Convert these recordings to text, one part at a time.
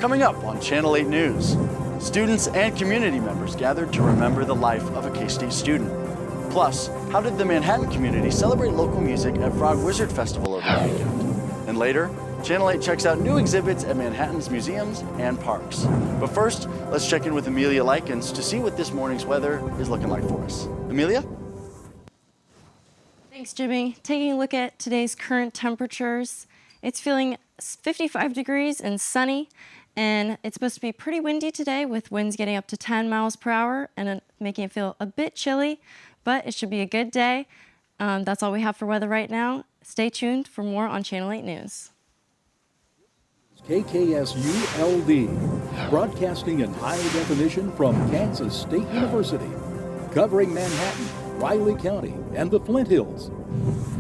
Coming up on Channel 8 News, students and community members gathered to remember the life of a K-State student. Plus, how did the Manhattan community celebrate local music at Frog Wizard Festival over the weekend? And later, Channel 8 checks out new exhibits at Manhattan's museums and parks. But first, let's check in with Amelia Likens to see what this morning's weather is looking like for us. Amelia? Thanks, Jimmy. Taking a look at today's current temperatures, it's feeling 55 degrees and sunny, and it's supposed to be pretty windy today with winds getting up to 10 miles per hour and making it feel a bit chilly, but it should be a good day. That's all we have for weather right now. Stay tuned for more on Channel 8 News. KKSU-LD, broadcasting in high definition from Kansas State University, covering Manhattan, Riley County, and the Flint Hills.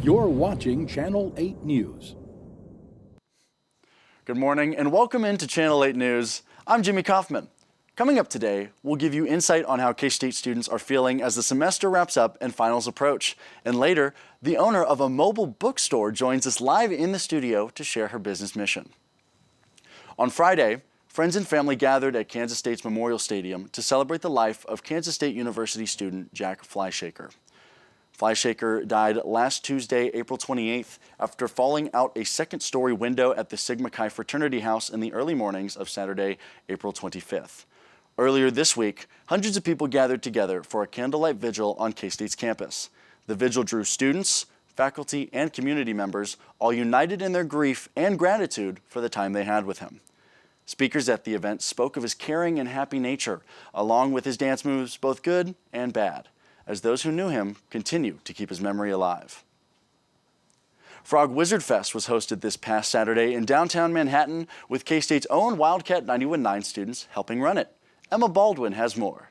You're watching Channel 8 News. Good morning and welcome into Channel 8 News. I'm Jimmy Kaufman. Coming up today, we'll give you insight on how K-State students are feeling as the semester wraps up and finals approach. And later, the owner of a mobile bookstore joins us live in the studio to share her business mission. On Friday, friends and family gathered at Kansas State's Memorial Stadium to celebrate the life of Kansas State University student Jack Fleischaker. Fleischaker died last Tuesday, April 28th, after falling out a second-story window at the Sigma Chi fraternity house in the early mornings of Saturday, April 25th. Earlier this week, hundreds of people gathered together for a candlelight vigil on K-State's campus. The vigil drew students, faculty, and community members, all united in their grief and gratitude for the time they had with him. Speakers at the event spoke of his caring and happy nature, along with his dance moves, both good and bad, as those who knew him continue to keep his memory alive. Frog Wizard Fest was hosted this past Saturday in downtown Manhattan with K-State's own Wildcat 91.9 students helping run it. Emma Baldwin has more.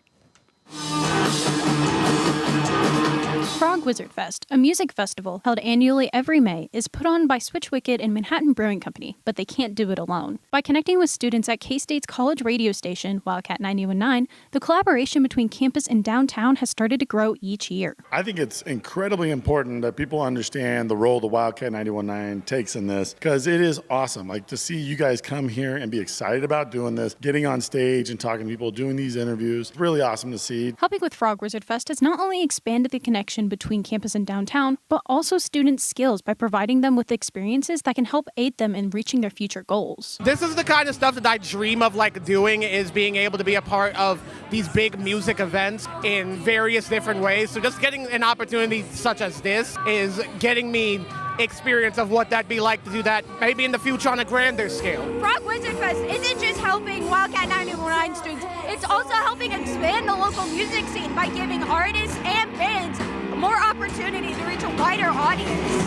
Frog Wizard Fest, a music festival held annually every May, is put on by Switch Wicked and Manhattan Brewing Company, but they can't do it alone. By connecting with students at K-State's college radio station, Wildcat 91.9, the collaboration between campus and downtown has started to grow each year. I think it's incredibly important that people understand the role the Wildcat 91.9 takes in this, because it is awesome. Like, to see you guys come here and be excited about doing this, getting on stage and talking to people, doing these interviews, it's really awesome to see. Helping with Frog Wizard Fest has not only expanded the connection between campus and downtown, but also students' skills by providing them with experiences that can help aid them in reaching their future goals. This is the kind of stuff that I dream of doing, is being able to be a part of these big music events in various different ways. So just getting an opportunity such as this is getting me experience of what that'd be like to do that maybe in the future on a grander scale. Frog Wizard Fest isn't just helping Wildcat 91.9 students, it's also helping expand the local music scene by giving artists and bands more opportunity to reach a wider audience.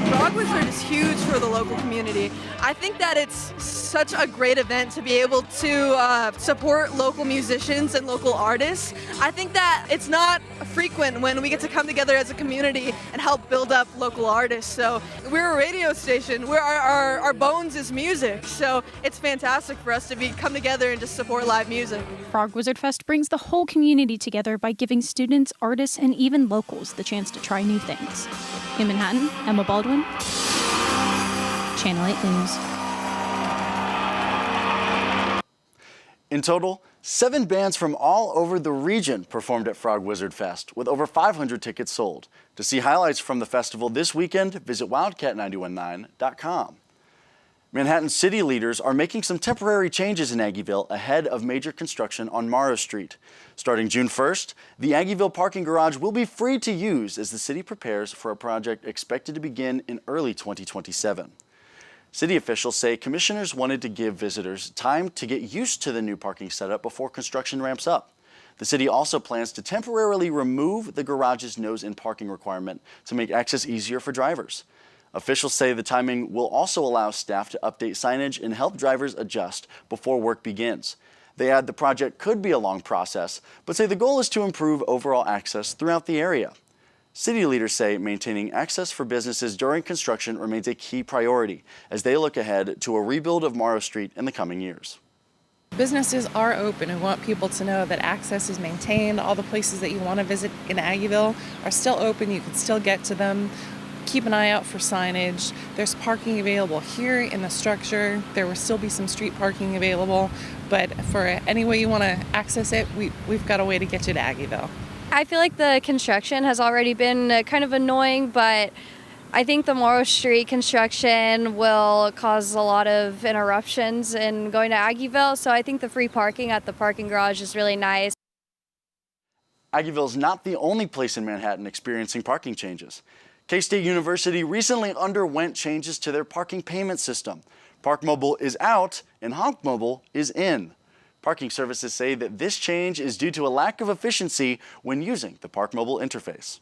Frog Wizard is huge for the local community. I think that it's such a great event to be able to support local musicians and local artists. I think that it's not frequent when we get to come together as a community and help build up local artists. So we're a radio station where our bones is music. So it's fantastic for us to come together and just support live music. Frog Wizard Fest brings the whole community together by giving students, artists, and even locals the chance to try new things. In Manhattan, Emma Baldwin, Channel 8 News. In total, 7 bands from all over the region performed at Frog Wizard Fest, with over 500 tickets sold. To see highlights from the festival this weekend, visit wildcat919.com. Manhattan city leaders are making some temporary changes in Aggieville ahead of major construction on Morrow Street. Starting June 1st, the Aggieville parking garage will be free to use as the city prepares for a project expected to begin in early 2027. City officials say commissioners wanted to give visitors time to get used to the new parking setup before construction ramps up. The city also plans to temporarily remove the garage's nose-in parking requirement to make access easier for drivers. Officials say the timing will also allow staff to update signage and help drivers adjust before work begins. They add the project could be a long process, but say the goal is to improve overall access throughout the area. City leaders say maintaining access for businesses during construction remains a key priority as they look ahead to a rebuild of Morrow Street in the coming years. Businesses are open and want people to know that access is maintained. All the places that you want to visit in Aggieville are still open. You can still get to them. keep an eye out for signage. There's parking available here in the structure. There will still be some street parking available, but for any way you want to access it, we've got a way to get you to Aggieville. I feel like the construction has already been kind of annoying, but I think the Morrow Street construction will cause a lot of interruptions in going to Aggieville, so I think the free parking at the parking garage is really nice. Aggieville is not the only place in Manhattan experiencing parking changes. K-State University recently underwent changes to their parking payment system. Park Mobile is out and Honk Mobile is in. Parking services say that this change is due to a lack of efficiency when using the Park Mobile interface.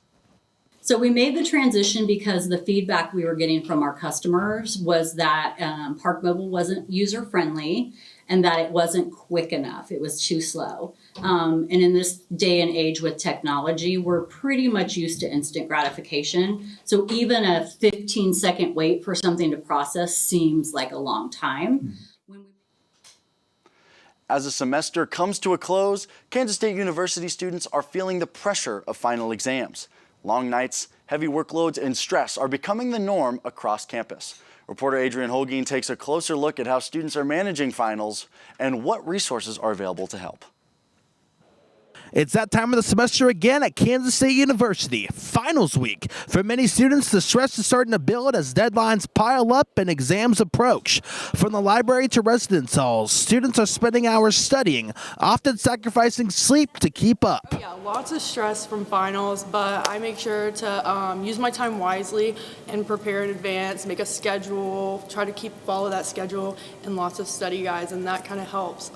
So we made the transition because the feedback we were getting from our customers was that Park Mobile wasn't user-friendly and that it wasn't quick enough. It was too slow. And in this day and age with technology, we're pretty much used to instant gratification. So even a 15-second wait for something to process seems like a long time. As the semester comes to a close, Kansas State University students are feeling the pressure of final exams. Long nights, heavy workloads, and stress are becoming the norm across campus. Reporter Adrian Holguin takes a closer look at how students are managing finals and what resources are available to help. It's that time of the semester again at Kansas State University, finals week. For many students, the stress is starting to build as deadlines pile up and exams approach. From the library to residence halls, students are spending hours studying, often sacrificing sleep to keep up. Yeah, lots of stress from finals, but I make sure to use my time wisely and prepare in advance, make a schedule, try to follow that schedule, and lots of study guides, and that kind of helps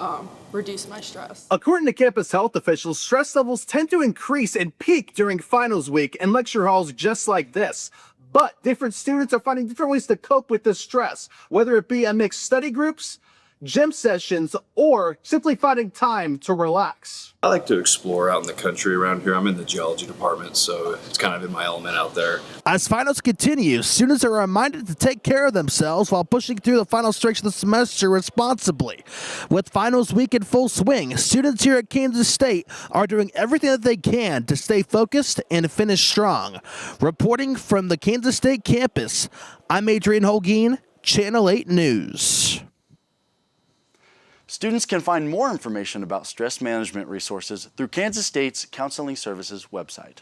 reduce my stress. According to campus health officials, stress levels tend to increase and peak during finals week in lecture halls just like this. But different students are finding different ways to cope with this stress, whether it be amidst study groups, gym sessions, or simply finding time to relax. I like to explore out in the country around here. I'm in the geology department, so it's kind of in my element out there. As finals continue, students are reminded to take care of themselves while pushing through the final stretch of the semester responsibly. With finals week in full swing, students here at Kansas State are doing everything that they can to stay focused and finish strong. Reporting from the Kansas State campus, I'm Adrian Holguin, Channel 8 News. Students can find more information about stress management resources through Kansas State's Counseling Services website.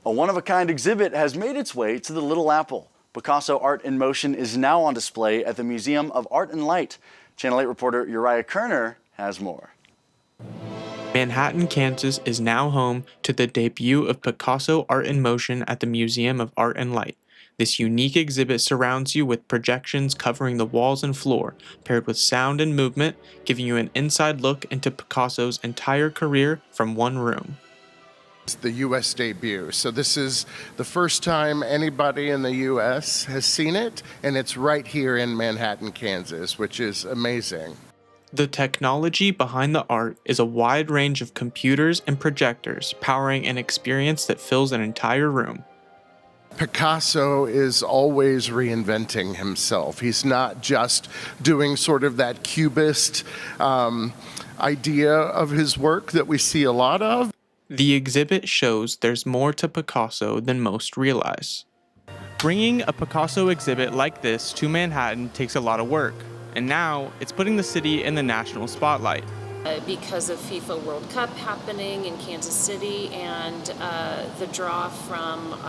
A one-of-a-kind exhibit has made its way to the Little Apple. Picasso Art in Motion is now on display at the Museum of Art and Light. Channel 8 reporter Uriah Kerner has more. Manhattan, Kansas is now home to the debut of Picasso Art in Motion at the Museum of Art and Light. This unique exhibit surrounds you with projections covering the walls and floor, paired with sound and movement, giving you an inside look into Picasso's entire career from one room. It's the U.S. debut, so this is the first time anybody in the U.S. has seen it, and it's right here in Manhattan, Kansas, which is amazing. The technology behind the art is a wide range of computers and projectors powering an experience that fills an entire room. Picasso is always reinventing himself. He's not just doing sort of that cubist idea of his work that we see a lot of. The exhibit shows there's more to Picasso than most realize. Bringing a Picasso exhibit like this to Manhattan takes a lot of work, and now it's putting the city in the national spotlight. Because of FIFA World Cup happening in Kansas City and the draw from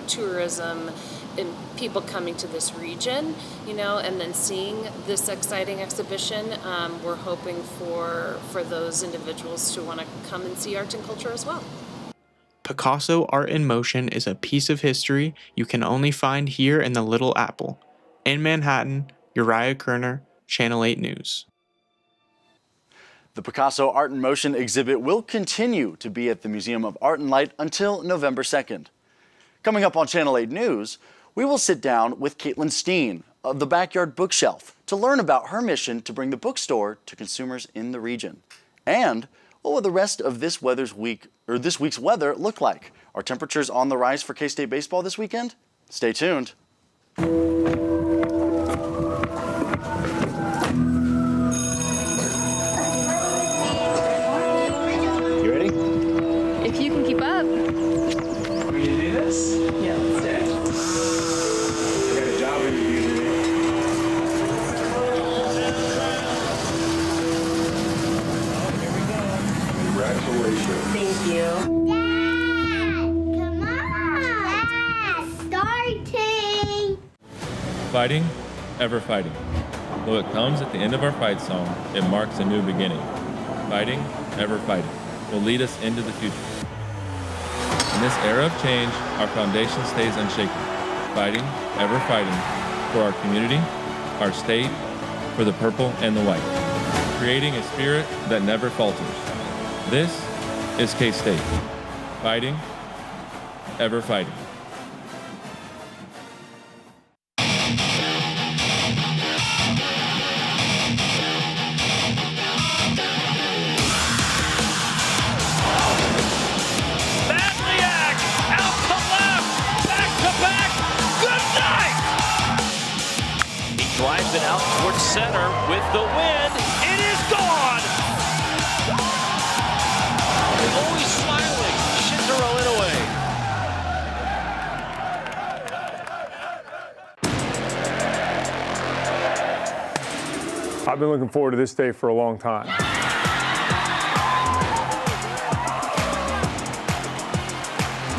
tourism and people coming to this region, and then seeing this exciting exhibition, we're hoping for those individuals to want to come and see art and culture as well. Picasso Art in Motion is a piece of history you can only find here in the Little Apple. In Manhattan, Uriah Kerner, Channel 8 News. The Picasso Art in Motion exhibit will continue to be at the Museum of Art and Light until November 2nd. Coming up on Channel 8 News, we will sit down with Caitlin Steen of the Backyard Bookshelf to learn about her mission to bring the bookstore to consumers in the region. And what will the rest of this week's weather look like? Are temperatures on the rise for K-State baseball this weekend? Stay tuned. If you can keep up. Ready to do this? Yeah, let's do it. We got a job interview today. Congratulations. Thank you. Fighting, ever fighting. Though it comes at the end of our fight song, it marks a new beginning. Fighting, ever fighting, will lead us into the future. In this era of change, our foundation stays unshaken. Fighting, ever fighting, for our community, our state, for the purple and the white. Creating a spirit that never falters. This is K-State. Fighting, ever fighting. Drives it out towards center with the wind. It is gone! Always smiling, Shinjiro Inoue. I've been looking forward to this day for a long time.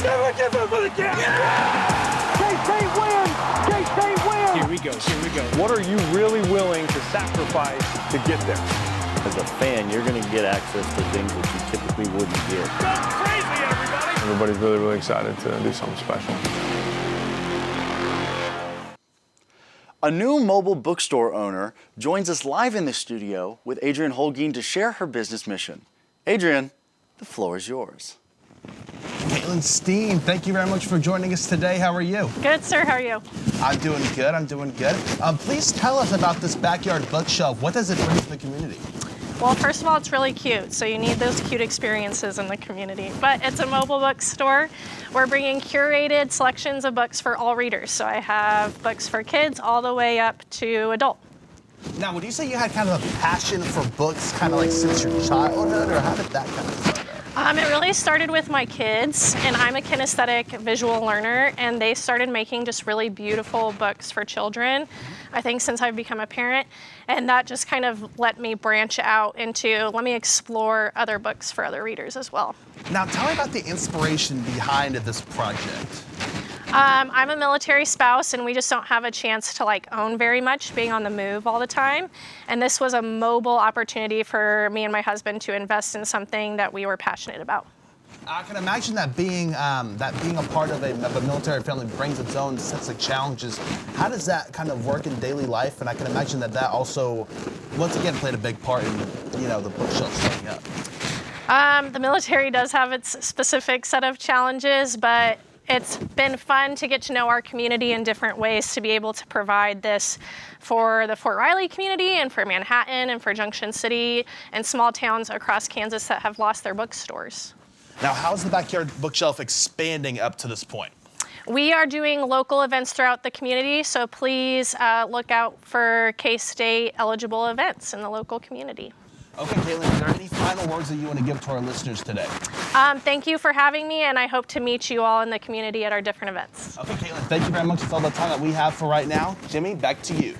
Never give up again! K-State wins! K-State wins! Here we go. What are you really willing to sacrifice to get there? As a fan, you're going to get access to things that you typically wouldn't get. Everybody's really, really excited to do something special. A new mobile bookstore owner joins us live in the studio with Adrienne Holguin to share her business mission. Adrienne, the floor is yours. Caitlin Steen, thank you very much for joining us today. How are you? Good, sir. How are you? I'm doing good. Please tell us about this backyard bookshelf. What does it bring to the community? Well, first of all, it's really cute, so you need those cute experiences in the community. But it's a mobile bookstore. We're bringing curated selections of books for all readers. So I have books for kids all the way up to adult. Now, would you say you had kind of a passion for books kind of like since your childhood, or how did that kind of start? It really started with my kids, and I'm a kinesthetic visual learner, and they started making just really beautiful books for children, I think, since I've become a parent. And that just kind of let me branch out into, let me explore other books for other readers as well. Now, tell me about the inspiration behind this project. I'm a military spouse, and we just don't have a chance to own very much, being on the move all the time. And this was a mobile opportunity for me and my husband to invest in something that we were passionate about. I can imagine that being a part of a military family brings its own sets of challenges. How does that kind of work in daily life? And I can imagine that also, once again, played a big part in the bookshelf setting up. The military does have its specific set of challenges, but it's been fun to get to know our community in different ways, to be able to provide this for the Fort Riley community and for Manhattan and for Junction City and small towns across Kansas that have lost their bookstores. Now, how's the backyard bookshelf expanding up to this point? We are doing local events throughout the community, so please look out for K-State eligible events in the local community. Okay, Caitlin, is there any final words that you want to give to our listeners today? Thank you for having me, and I hope to meet you all in the community at our different events. Okay, Caitlin, thank you very much. That's all the time that we have for right now. Jimmy, back to you.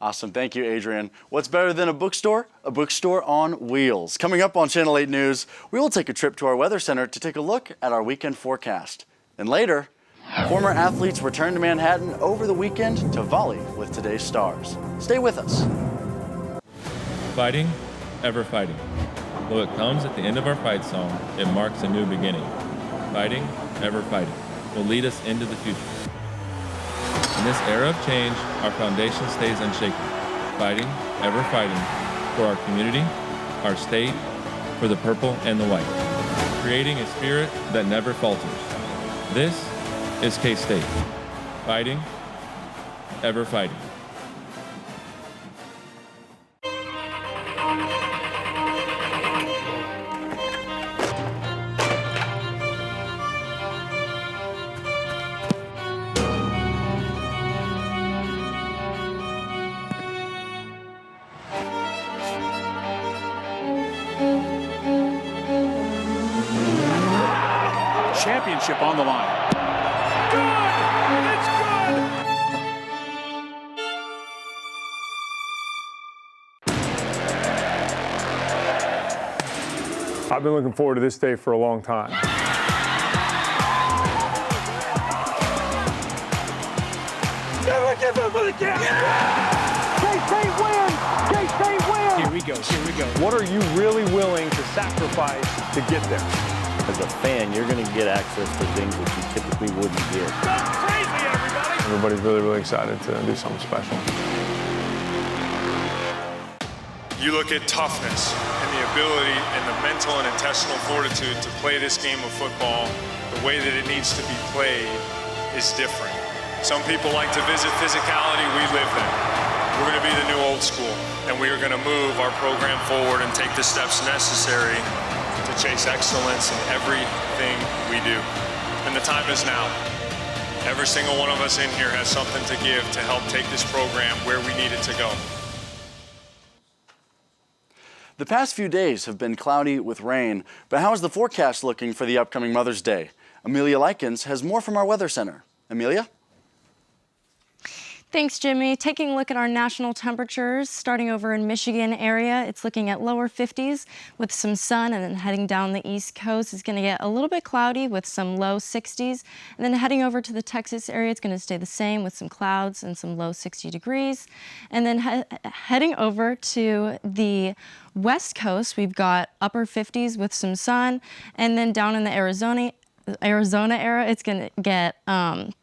Awesome. Thank you, Adrienne. What's better than a bookstore? A bookstore on wheels. Coming up on Channel 8 News, we will take a trip to our weather center to take a look at our weekend forecast. And later, former athletes return to Manhattan over the weekend to volley with today's stars. Stay with us. Fighting, ever fighting. Though it comes at the end of our fight song, it marks a new beginning. Fighting, ever fighting, will lead us into the future. In this era of change, our foundation stays unshaken. Fighting, ever fighting, for our community, our state, for the purple and the white. Creating a spirit that never falters. This is K-State. Fighting, ever fighting. championship on the line. Good! It's good! I've been looking forward to this day for a long time. Never give up on the game! K-State wins! K-State wins! Here we go, here we go. What are you really willing to sacrifice to get there? As a fan, you're going to get access to things that you typically wouldn't get. Go crazy, everybody! Everybody's really, really excited to do something special. You look at toughness and the ability and the mental and intestinal fortitude to play this game of football the way that it needs to be played is different. Some people like to visit physicality, we live that. We're going to be the new old school, and we are going to move our program forward and take the steps necessary to chase excellence in everything we do. And the time is now. Every single one of us in here has something to give to help take this program where we need it to go. The past few days have been cloudy with rain, but how is the forecast looking for the upcoming Mother's Day? Amelia Likens has more from our Weather Center. Amelia? Thanks, Jimmy. Taking a look at our national temperatures, starting over in Michigan area, it's looking at lower 50s with some sun, and then heading down the East Coast, it's going to get a little bit cloudy with some low 60s. And then heading over to the Texas area, it's going to stay the same with some clouds and some low 60 degrees. And then heading over to the West Coast, we've got upper 50s with some sun, and then down in the Arizona area, it's going to get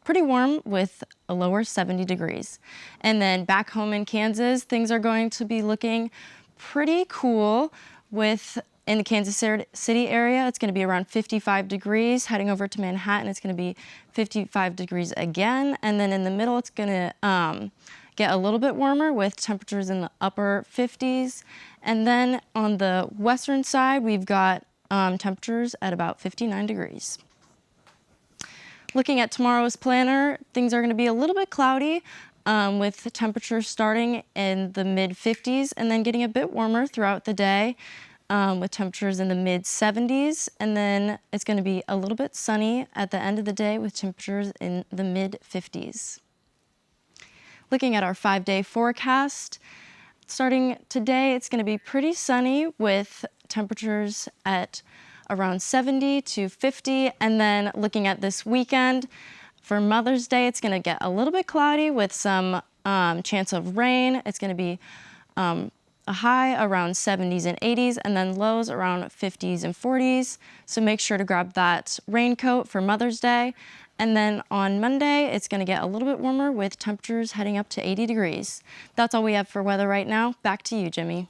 pretty warm with a lower 70 degrees. And then back home in Kansas, things are going to be looking pretty cool with, in the Kansas City area, it's going to be around 55 degrees. Heading over to Manhattan, it's going to be 55 degrees again. And then in the middle, it's going to get a little bit warmer with temperatures in the upper 50s. And then on the western side, we've got temperatures at about 59 degrees. Looking at tomorrow's planner, things are going to be a little bit cloudy with temperatures starting in the mid-50s and then getting a bit warmer throughout the day with temperatures in the mid-70s. And then it's going to be a little bit sunny at the end of the day with temperatures in the mid-50s. Looking at our 5-day forecast, starting today, it's going to be pretty sunny with temperatures at around 70 to 50. And then looking at this weekend, for Mother's Day, it's going to get a little bit cloudy with some chance of rain. It's going to be a high around 70s and 80s, and then lows around 50s and 40s. So make sure to grab that raincoat for Mother's Day. And then on Monday, it's going to get a little bit warmer with temperatures heading up to 80 degrees. That's all we have for weather right now. Back to you, Jimmy.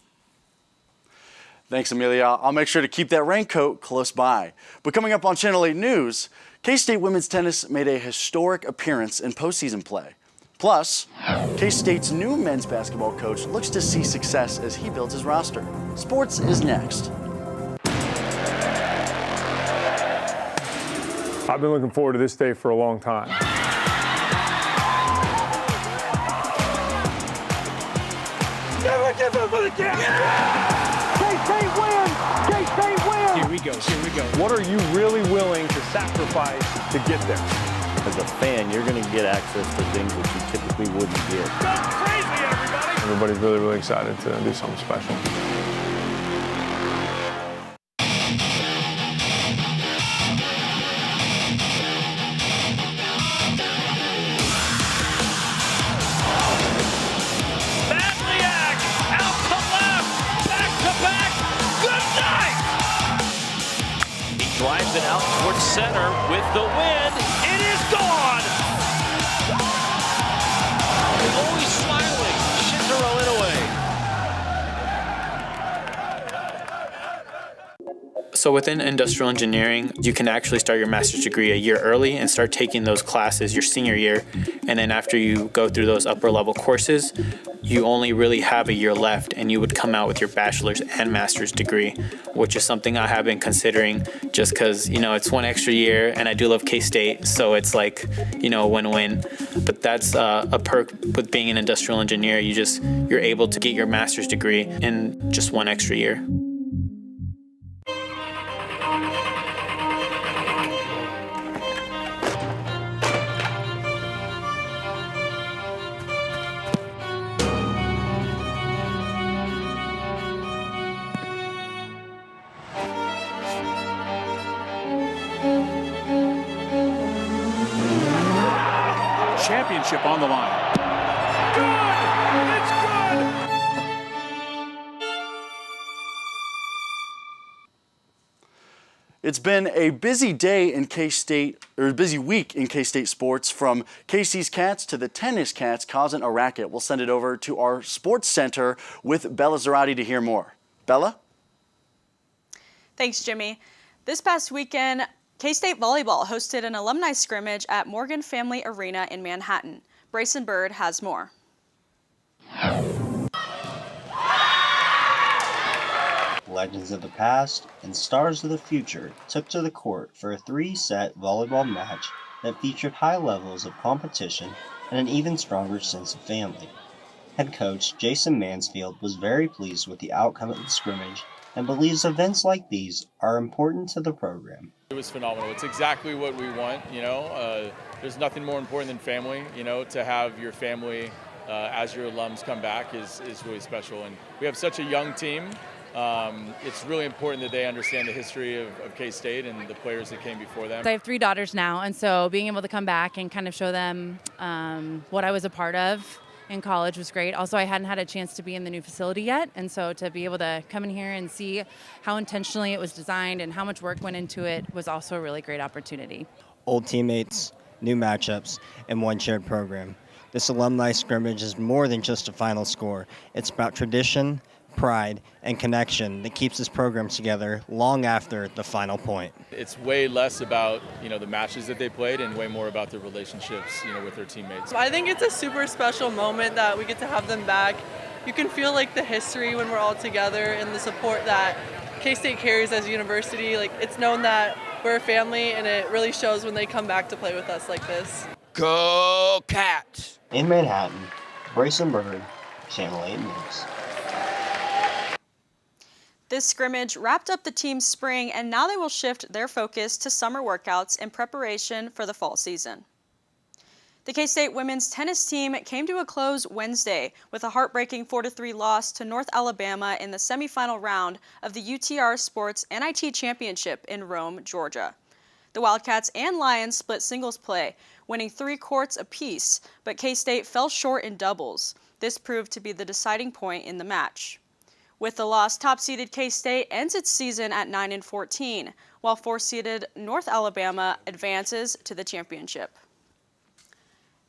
Thanks, Amelia. I'll make sure to keep that raincoat close by. But coming up on Channel 8 News, K-State women's tennis made a historic appearance in postseason play. Plus, K-State's new men's basketball coach looks to see success as he builds his roster. Sports is next. I've been looking forward to this day for a long time. Never give up on the game! K-State wins! K-State wins! Here we go, here we go. What are you really willing to sacrifice to get there? As a fan, you're going to get access to things that you typically wouldn't get. Go crazy, everybody! Everybody's really, really excited to do something special. Drives it out towards center with the wind. It is gone! Always smiling. Shinzaro Inoue. So within industrial engineering, you can actually start your master's degree a year early and start taking those classes your senior year. And then after you go through those upper level courses, you only really have a year left and you would come out with your bachelor's and master's degree, which is something I have been considering just because, you know, it's one extra year and I do love K-State. So it's like, you know, win-win. But that's a perk with being an industrial engineer. You're able to get your master's degree in just one extra year. championship on the line. Good! It's good! It's been a busy day in K-State, or a busy week in K-State sports, from Casey's Cats to the tennis Cats causing a racket. We'll send it over to our sports center with Bella Zarati to hear more. Bella? Thanks, Jimmy. This past weekend, K-State volleyball hosted an alumni scrimmage at Morgan Family Arena in Manhattan. Bryson Bird has more. Legends of the past and stars of the future took to the court for a 3-set volleyball match that featured high levels of competition and an even stronger sense of family. Head coach Jason Mansfield was very pleased with the outcome of the scrimmage and believes events like these are important to the program. It was phenomenal. It's exactly what we want, there's nothing more important than family, to have your family as your alums come back is really special. And we have such a young team. It's really important that they understand the history of K-State and the players that came before them. I have 3 daughters now, and so being able to come back and kind of show them what I was a part of in college was great. Also, I hadn't had a chance to be in the new facility yet, and so to be able to come in here and see how intentionally it was designed and how much work went into it was also a really great opportunity. Old teammates, new matchups, and one shared program. This alumni scrimmage is more than just a final score. It's about tradition, pride, and connection that keeps this program together long after the final point. It's way less about, the matches that they played and way more about their relationships, with their teammates. I think it's a super special moment that we get to have them back. You can feel like the history when we're all together and the support that K-State carries as a university. It's known that we're a family, and it really shows when they come back to play with us like this. Go Cats! In Manhattan, Bryson Bird, Channel 8 News. This scrimmage wrapped up the team's spring, and now they will shift their focus to summer workouts in preparation for the fall season. The K-State women's tennis team came to a close Wednesday with a heartbreaking 4-3 loss to North Alabama in the semifinal round of the UTR Sports NIT Championship in Rome, Georgia. The Wildcats and Lions split singles play, winning 3 courts apiece, but K-State fell short in doubles. This proved to be the deciding point in the match. With the loss, top-seeded K-State ends its season at 9-14, while 4-seeded North Alabama advances to the championship.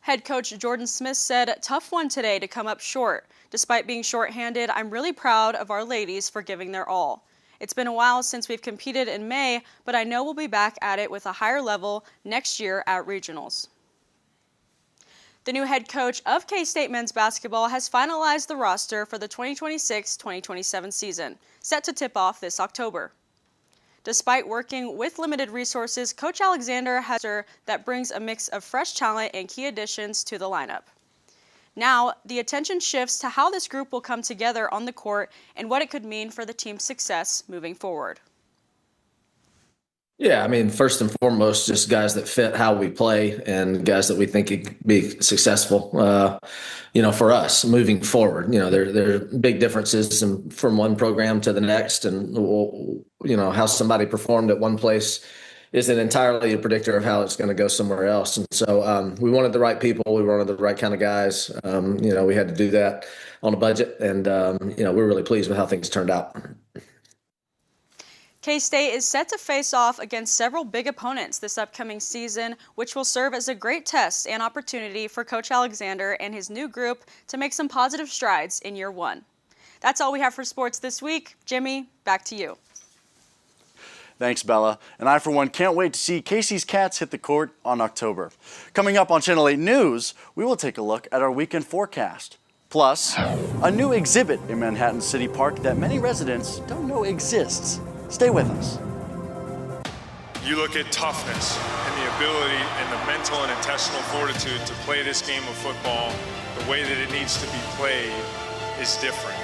Head coach Jordan Smith said, "Tough one today to come up short. Despite being shorthanded, I'm really proud of our ladies for giving their all. It's been a while since we've competed in May, but I know we'll be back at it with a higher level next year at regionals." The new head coach of K-State men's basketball has finalized the roster for the 2026-2027 season, set to tip off this October. Despite working with limited resources, Coach Alexander has a roster that brings a mix of fresh talent and key additions to the lineup. Now, the attention shifts to how this group will come together on the court and what it could mean for the team's success moving forward. Yeah, first and foremost, just guys that fit how we play and guys that we think could be successful, for us moving forward. There are big differences from one program to the next, and, how somebody performed at one place isn't entirely a predictor of how it's going to go somewhere else. And so we wanted the right people. We wanted the right kind of guys. We had to do that on a budget, and, we're really pleased with how things turned out. K-State is set to face off against several big opponents this upcoming season, which will serve as a great test and opportunity for Coach Alexander and his new group to make some positive strides in year one. That's all we have for sports this week. Jimmy, back to you. Thanks, Bella. And I, for one, can't wait to see Casey's Cats hit the court on October. Coming up on Channel 8 News, we will take a look at our weekend forecast. Plus, a new exhibit in Manhattan City Park that many residents don't know exists. Stay with us. You look at toughness and the ability and the mental and intestinal fortitude to play this game of football the way that it needs to be played is different.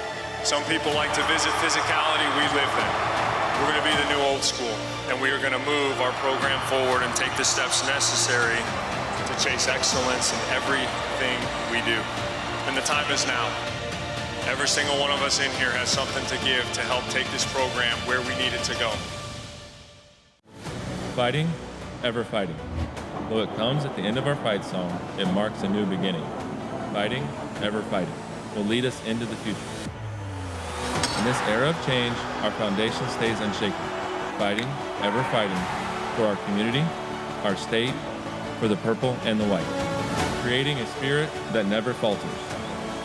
Some people like to visit physicality, we live that. We're going to be the new old school, and we are going to move our program forward and take the steps necessary to chase excellence in everything we do. And the time is now. Every single one of us in here has something to give to help take this program where we need it to go. Fighting, ever fighting. Though it comes at the end of our fight song, it marks a new beginning. Fighting, ever fighting, will lead us into the future. In this era of change, our foundation stays unshaken. Fighting, ever fighting, for our community, our state, for the purple and the white. Creating a spirit that never falters.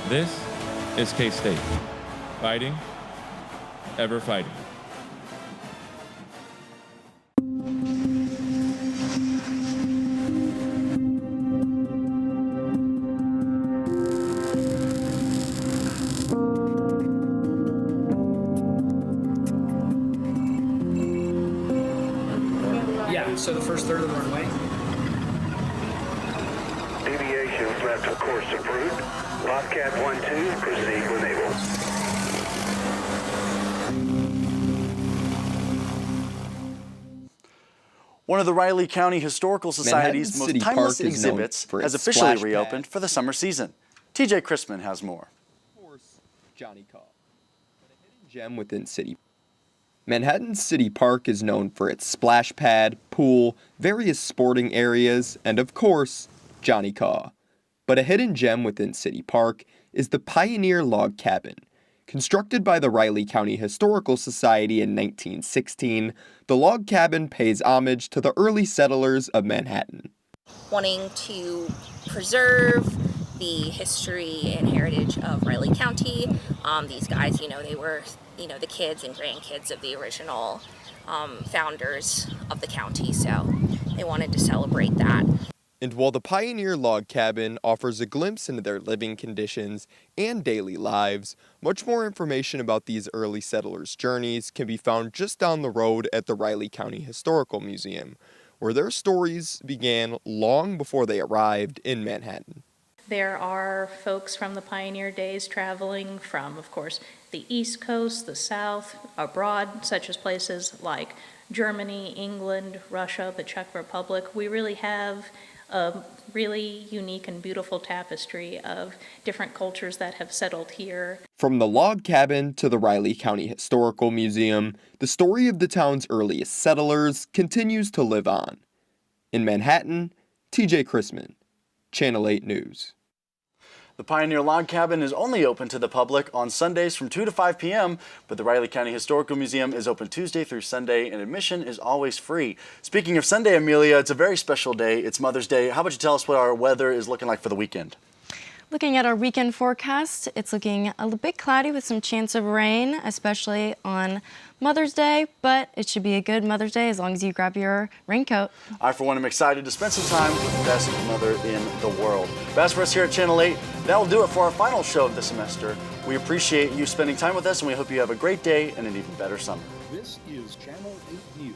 This is K-State. Fighting, ever fighting. Yeah, so the first third of the runway. Deviations left of course approved. Bobcat 1-2, proceed when able. One of the Riley County Historical Society's Manhattan most City timeless Park is known exhibits for has its officially splash reopened pad. for the summer season. TJ Chrisman has more. Johnny Caw. But a hidden gem within City. Manhattan City Park is known for its splash pad, pool, various sporting areas, and of course, Johnny Caw. But a hidden gem within City Park is the Pioneer Log Cabin. Constructed by the Riley County Historical Society in 1916, the log cabin pays homage to the early settlers of Manhattan. Wanting to preserve the history and heritage of Riley County. These guys, they were, the kids and grandkids of the original founders of the county, so they wanted to celebrate that. And while the Pioneer Log Cabin offers a glimpse into their living conditions and daily lives, much more information about these early settlers' journeys can be found just down the road at the Riley County Historical Museum, where their stories began long before they arrived in Manhattan. There are folks from the pioneer days traveling from, of course, the East Coast, the South, abroad, such as places like Germany, England, Russia, the Czech Republic. We really have a really unique and beautiful tapestry of different cultures that have settled here. From the log cabin to the Riley County Historical Museum, the story of the town's earliest settlers continues to live on. In Manhattan, TJ Chrisman, Channel 8 News. The Pioneer Log Cabin is only open to the public on Sundays from 2 to 5 p.m., but the Riley County Historical Museum is open Tuesday through Sunday, and admission is always free. Speaking of Sunday, Amelia, it's a very special day. It's Mother's Day. How about you tell us what our weather is looking like for the weekend? Looking at our weekend forecast, it's looking a bit cloudy with some chance of rain, especially on Mother's Day, but it should be a good Mother's Day as long as you grab your raincoat. I, for one, am excited to spend some time with the best mother in the world. But as for us here at Channel 8, that will do it for our final show of the semester. We appreciate you spending time with us, and we hope you have a great day and an even better summer. This is Channel 8 News.